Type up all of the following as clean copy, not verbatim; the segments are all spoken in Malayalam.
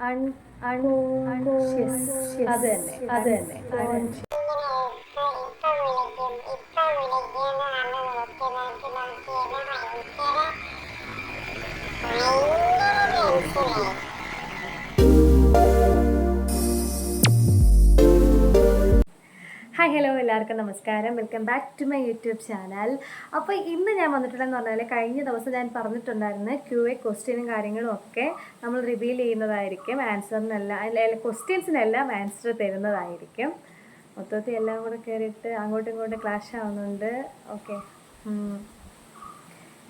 അത് തന്നെ അത് തന്നെ ഹായ് ഹലോ എല്ലാവർക്കും നമസ്കാരം. Welcome back to my YouTube channel. അപ്പോൾ ഇന്ന് ഞാൻ വന്നിട്ടുണ്ടെന്ന് പറഞ്ഞാൽ കഴിഞ്ഞ ദിവസം ഞാൻ പറഞ്ഞിട്ടുണ്ടായിരുന്നു QA ക്വസ്റ്റ്യനും കാര്യങ്ങളും ഒക്കെ നമ്മൾ റിവീൽ ചെയ്യുന്നതായിരിക്കും. ക്വസ്റ്റ്യൻസിനെല്ലാം ആൻസർ തരുന്നതായിരിക്കും. മൊത്തത്തിൽ എല്ലാം കൂടെ കയറിയിട്ട് അങ്ങോട്ടും ഇങ്ങോട്ടും ക്ലാഷ് ആവുന്നുണ്ട്. ഓക്കെ,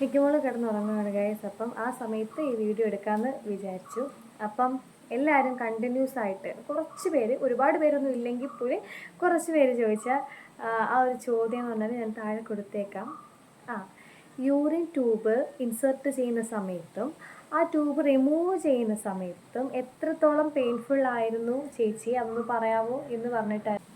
മിക്കമോള് കിടന്നുറങ്ങുകയാണ് ഗൈസ്. അപ്പം ആ സമയത്ത് ഈ വീഡിയോ എടുക്കാമെന്ന് വിചാരിച്ചു. അപ്പം എല്ലാവരും കണ്ടിന്യൂസ് ആയിട്ട് കുറച്ച് പേര്, ഒരുപാട് പേരൊന്നും ഇല്ലെങ്കിൽ പോലും കുറച്ച് പേര് ചോദിച്ച ആ ഒരു ചോദ്യം എന്ന് പറഞ്ഞാൽ ഞാൻ താഴെ കൊടുത്തേക്കാം. യൂറിൻ ട്യൂബ് ഇൻസേർട്ട് ചെയ്യുന്ന സമയത്തും ആ ട്യൂബ് റിമൂവ് ചെയ്യുന്ന സമയത്തും എത്രത്തോളം പെയിൻഫുൾ ആയിരുന്നു ചേച്ചി, അതൊന്ന് പറയാമോ എന്ന് പറഞ്ഞിട്ടായിരുന്നു.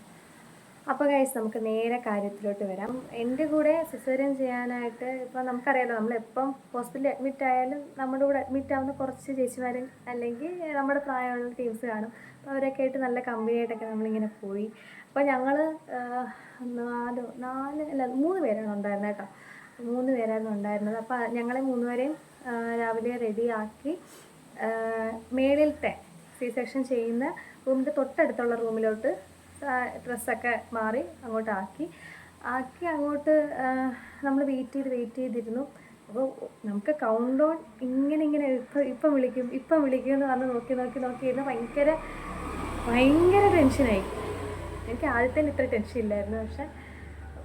അപ്പോൾ ഗൈസ്, നമുക്ക് നേരെ കാര്യത്തിലോട്ട് വരാം. എൻ്റെ കൂടെ സിസേറിയൻ ചെയ്യാനായിട്ട് ഇപ്പോൾ നമുക്കറിയാലോ, നമ്മളെപ്പം ഹോസ്പിറ്റലിൽ അഡ്മിറ്റ് ആയാലും നമ്മുടെ കൂടെ അഡ്മിറ്റ് ആവുന്ന കുറച്ച് ചേച്ചിമാരും അല്ലെങ്കിൽ നമ്മുടെ പ്രായമുള്ള ടീംസ് കാണും. അപ്പോൾ അവരൊക്കെ ആയിട്ട് നല്ല കമ്പനിയായിട്ടൊക്കെ നമ്മളിങ്ങനെ പോയി. അപ്പോൾ ഞങ്ങൾ 3 പേരാണ് ഉണ്ടായിരുന്നത് കേട്ടോ. 3 പേരായിരുന്നു ഉണ്ടായിരുന്നത്. അപ്പോൾ ഞങ്ങളെ 3 പേരെയും രാവിലെ റെഡിയാക്കി മേളിലത്തെ C-സെക്ഷൻ ചെയ്യുന്ന റൂമിൻ്റെ തൊട്ടടുത്തുള്ള റൂമിലോട്ട് ഡ്രസ്സൊക്കെ മാറി അങ്ങോട്ട് ആക്കി അങ്ങോട്ട് നമ്മൾ വെയിറ്റ് ചെയ്തിരുന്നു. അപ്പോൾ നമുക്ക് കൗണ്ട് ഡൗൺ ഇങ്ങനെ ഇപ്പം വിളിക്കും എന്ന് പറഞ്ഞ് നോക്കിയിരുന്ന് ഭയങ്കര ടെൻഷനായി. എനിക്ക് ആദ്യത്തെ ഇത്ര ടെൻഷൻ ഇല്ലായിരുന്നു, പക്ഷെ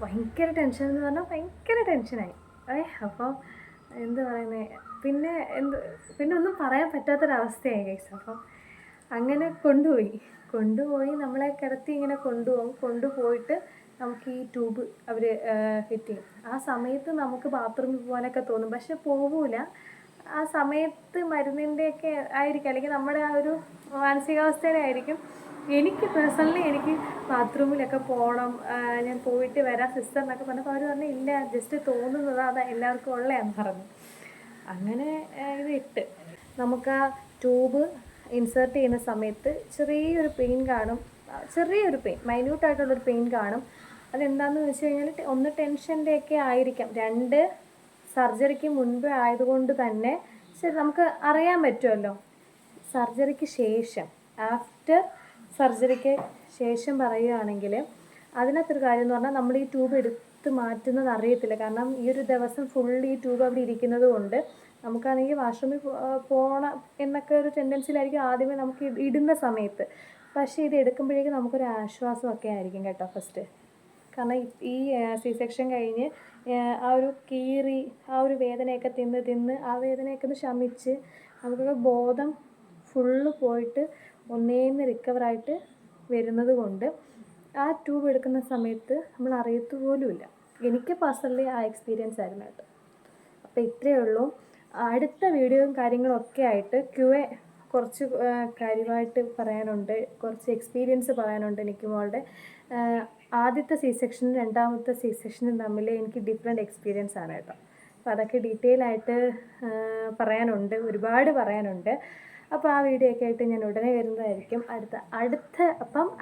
ഭയങ്കര ടെൻഷൻ എന്ന് പറഞ്ഞാൽ ഭയങ്കര ടെൻഷനായി. അപ്പോൾ എന്ത് പറയുന്നത്, പിന്നെ ഒന്നും പറയാൻ പറ്റാത്തൊരവസ്ഥയായി ഗൈസ്. അപ്പം അങ്ങനെ കൊണ്ടുപോയി നമ്മളെ കിടത്തി ഇങ്ങനെ കൊണ്ടുപോയിട്ട് നമുക്ക് ഈ ട്യൂബ് അവർ ഫിറ്റ് ചെയ്യും. ആ സമയത്ത് നമുക്ക് ബാത്റൂമിൽ പോകാനൊക്കെ തോന്നും, പക്ഷെ പോവില്ല. ആ സമയത്ത് മരുന്നിൻ്റെയൊക്കെ ആയിരിക്കും, അല്ലെങ്കിൽ നമ്മുടെ ആ ഒരു മാനസികാവസ്ഥയിലായിരിക്കും. എനിക്ക് പേഴ്സണലി ബാത്റൂമിലൊക്കെ പോകണം, ഞാൻ പോയിട്ട് വരാം സിസ്റ്റർ എന്നൊക്കെ പറഞ്ഞപ്പോൾ അവർ പറഞ്ഞു ഇല്ല, ജസ്റ്റ് തോന്നുന്നത്, അത് എല്ലാവർക്കും ഉള്ളതാണെന്ന് പറഞ്ഞു. അങ്ങനെ ഇത് ഇട്ട് നമുക്ക് ആ ട്യൂബ് ഇൻസേർട്ട് ചെയ്യുന്ന സമയത്ത് ചെറിയൊരു പെയിൻ കാണും, മൈന്യൂട്ടായിട്ടുള്ളൊരു പെയിൻ കാണും. അതെന്താണെന്ന് വെച്ച് കഴിഞ്ഞാൽ ഒന്ന് ടെൻഷൻ്റെയൊക്കെ ആയിരിക്കാം, 2 സർജറിക്ക് മുൻപ് ആയതുകൊണ്ട് തന്നെ നമുക്ക് അറിയാൻ പറ്റുമല്ലോ. സർജറിക്ക് ശേഷം, ആഫ്റ്റർ സർജറിക്ക് ശേഷം പറയുകയാണെങ്കിൽ അതിനകത്തൊരു കാര്യം എന്ന് പറഞ്ഞാൽ നമ്മൾ ഈ ട്യൂബ് എടുത്ത് മാറ്റുന്നത് അറിയത്തില്ല. കാരണം ഈ ഒരു ദിവസം ഫുള്ള് ഈ ട്യൂബ് അവിടെ ഇരിക്കുന്നത് കൊണ്ട് നമുക്കാണെങ്കിൽ വാഷ്റൂമിൽ പോകണം എന്നൊക്കെ ഒരു ടെൻഡൻസിയിലായിരിക്കും ആദ്യമേ നമുക്ക് ഇടുന്ന സമയത്ത്. പക്ഷേ ഇത് എടുക്കുമ്പോഴേക്കും നമുക്കൊരു ആശ്വാസമൊക്കെ ആയിരിക്കും കേട്ടോ ഫസ്റ്റ്. കാരണം ഈ C-സെക്ഷൻ കഴിഞ്ഞ് ആ ഒരു കീറി ആ ഒരു വേദനയൊക്കെ തിന്ന് ആ വേദനയൊക്കെ ഒന്ന് ശമിച്ച് നമുക്കൊക്കെ ബോധം ഫുള്ള് പോയിട്ട് ഒന്നേന്ന് റിക്കവറായിട്ട് വരുന്നത് കൊണ്ട് ആ ട്യൂബ് എടുക്കുന്ന സമയത്ത് നമ്മൾ അറിയത്തുപോലുമില്ല. എനിക്ക് പേഴ്സണലി ആ എക്സ്പീരിയൻസ് ആയിരുന്നു കേട്ടോ. അപ്പോൾ ഇത്രയേ ഉള്ളൂ. അടുത്ത വീഡിയോയും കാര്യങ്ങളൊക്കെ ആയിട്ട് QA കുറച്ച് കാര്യമായിട്ട് പറയാനുണ്ട്, കുറച്ച് എക്സ്പീരിയൻസ് പറയാനുണ്ട്. എനിക്ക് മോളുടെ ആദ്യത്തെ C-സെക്ഷനും രണ്ടാമത്തെ C-സെക്ഷനും തമ്മിൽ എനിക്ക് ഡിഫറെൻറ്റ് എക്സ്പീരിയൻസ് ആണ് കേട്ടോ. അപ്പോൾ അതൊക്കെ ഡീറ്റെയിൽ ആയിട്ട് പറയാനുണ്ട്, ഒരുപാട് പറയാനുണ്ട്. അപ്പോൾ ആ വീഡിയോ ഒക്കെ ആയിട്ട് ഞാൻ ഉടനെ വരുന്നതായിരിക്കും.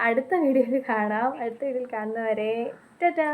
അടുത്ത വീഡിയോയിൽ കാണാം. അടുത്ത വീഡിയോയിൽ കാണുന്നവരെ ടാറ്റാ.